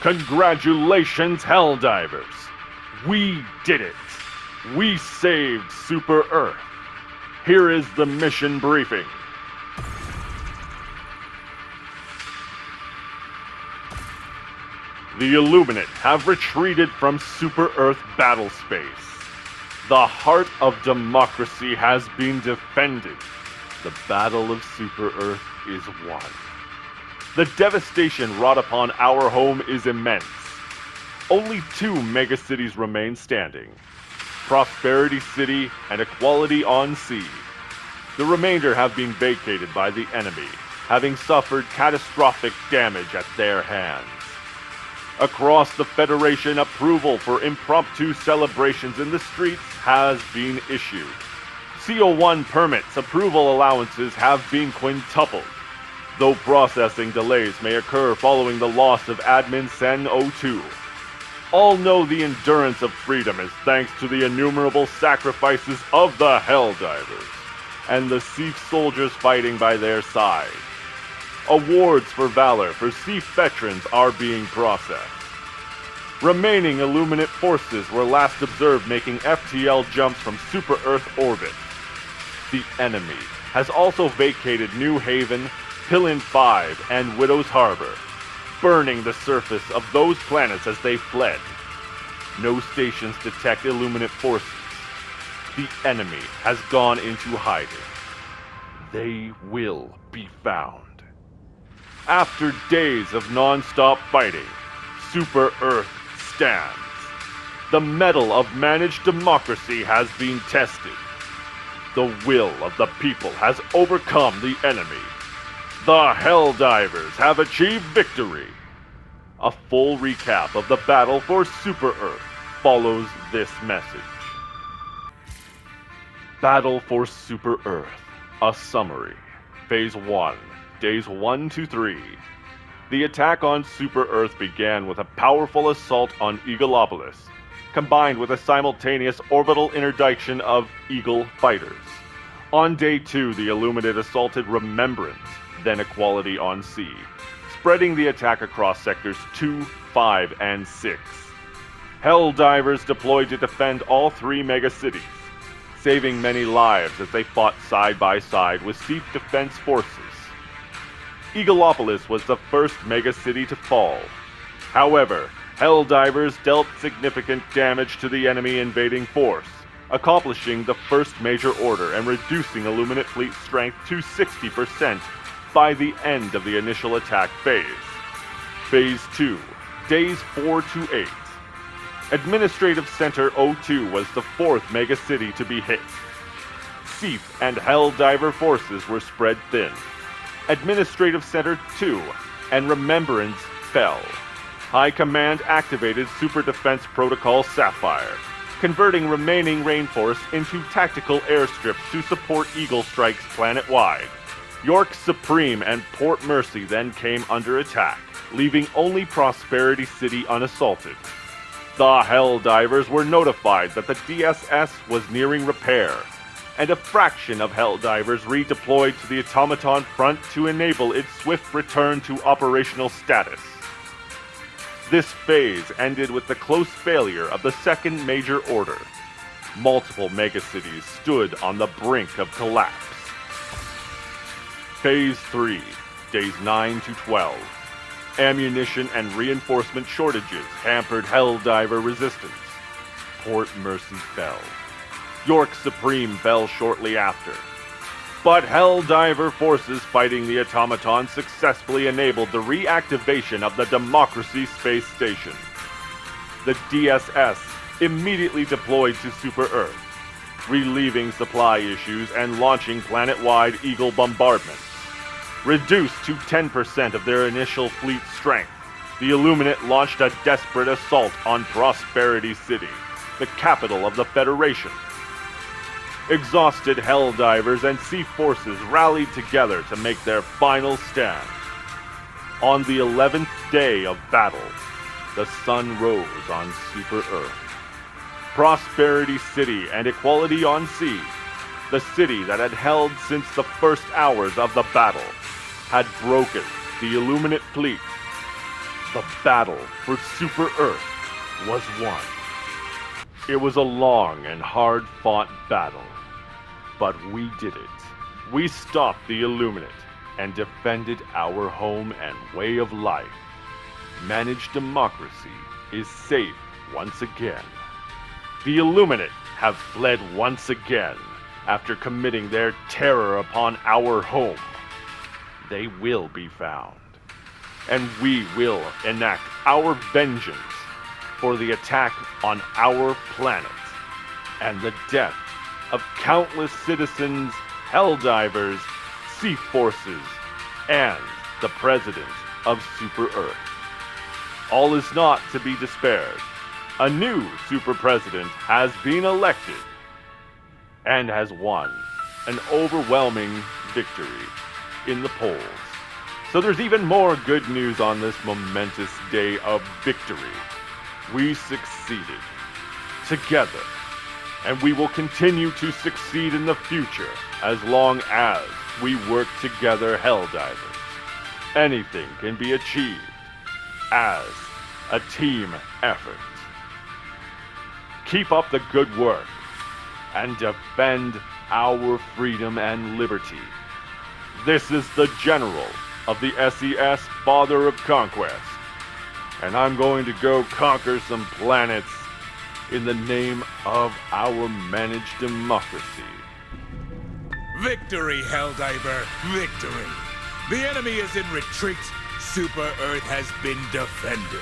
Congratulations, Helldivers! We did it! We saved Super Earth! Here is the mission briefing. The Illuminate have retreated from Super Earth battle space. The heart of democracy has been defended. The battle of Super Earth is won. The devastation wrought upon our home is immense. Only 2 megacities remain standing: Prosperity City and Equality on Sea. The remainder have been vacated by the enemy, having suffered catastrophic damage at their hands. Across the Federation, approval for impromptu celebrations in the streets has been issued. CO1 permits approval allowances have been quintupled, though processing delays may occur following the loss of Admin Sen 02. All know the endurance of freedom is thanks to the innumerable sacrifices of the Helldivers and the Seif soldiers fighting by their side. Awards for valor for Seif veterans are being processed. Remaining Illuminate forces were last observed making FTL jumps from Super Earth orbit. The enemy has also vacated New Haven, Pillin 5, and Widow's Harbor, burning the surface of those planets as they fled. No stations detect Illuminate forces. The enemy has gone into hiding. They will be found. After days of non-stop fighting, Super Earth stands. The mettle of managed democracy has been tested. The will of the people has overcome the enemy. The Helldivers have achieved victory. A full recap of the battle for Super Earth follows this message. Battle for Super Earth. A summary. Phase 1, Days 1 to 3. The attack on Super Earth began with a powerful assault on Eagleopolis, combined with a simultaneous orbital interdiction of Eagle fighters. On Day 2, the Illuminate assaulted Remembrance, then Equality on Sea, spreading the attack across Sectors 2, 5, and 6. Helldivers deployed to defend all 3 megacities, saving many lives as they fought side by side with Seif defense forces. Eagleopolis was the first megacity to fall. However, Helldivers dealt significant damage to the enemy invading force, accomplishing the first major order and reducing Illuminate fleet strength to 60% by the end of the initial attack phase. Phase 2, Days 4 to 8. Administrative Center 02 was the 4th megacity to be hit. Seif and Helldiver forces were spread thin. Administrative Center 2 and Remembrance fell. High Command activated Super Defense Protocol Sapphire, converting remaining Rainforce into tactical airstrips to support Eagle strikes planet-wide. York Supreme and Port Mercy then came under attack, leaving only Prosperity City unassaulted. The Helldivers were notified that the DSS was nearing repair, and a fraction of Helldivers redeployed to the Automaton front to enable its swift return to operational status. This phase ended with the close failure of the second major order. Multiple megacities stood on the brink of collapse. Phase 3, Days 9 to 12. Ammunition and reinforcement shortages hampered Helldiver resistance. Port Mercy fell. York Supreme fell shortly after. But Helldiver forces fighting the Automaton successfully enabled the reactivation of the Democracy Space Station. The DSS immediately deployed to Super Earth, relieving supply issues and launching planet-wide Eagle bombardments. Reduced to 10% of their initial fleet strength, the Illuminate launched a desperate assault on Prosperity City, the capital of the Federation. Exhausted Helldivers and Seif forces rallied together to make their final stand. On the 11th day of battle, the sun rose on Super Earth. Prosperity City and Equality on Sea, the city that had held since the first hours of the battle, had broken the Illuminate fleet. The battle for Super Earth was won. It was a long and hard-fought battle, but we did it. We stopped the Illuminate and defended our home and way of life. Managed democracy is safe once again. The Illuminate have fled once again after committing their terror upon our home. They will be found, and we will enact our vengeance for the attack on our planet and the death of countless citizens, Helldivers, sea forces, and the president of Super Earth. All is not to be despaired. A new super president has been elected and has won an overwhelming victory in the polls. So there's even more good news on this momentous day of victory. We succeeded together, and we will continue to succeed in the future as long as we work together, Helldivers. Anything can be achieved as a team effort. Keep up the good work and defend our freedom and liberty. This is the General of the SES, Father of Conquest, and I'm going to go conquer some planets in the name of our managed democracy. Victory, Helldiver! Victory! The enemy is in retreat. Super Earth has been defended.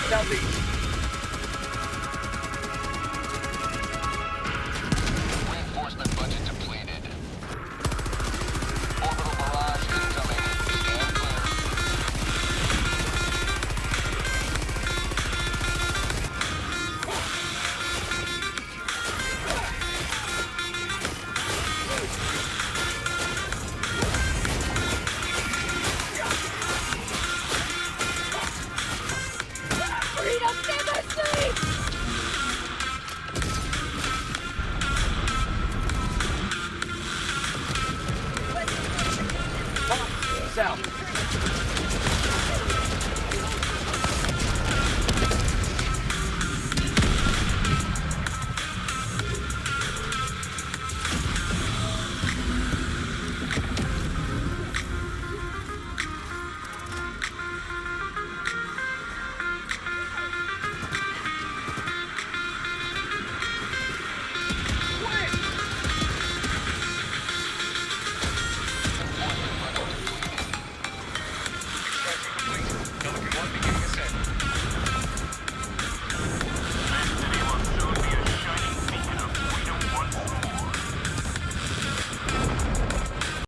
Southeast. Reinforcement budget depleted. Orbital barrage incoming. Stand clear. Freedom never sleeps! South.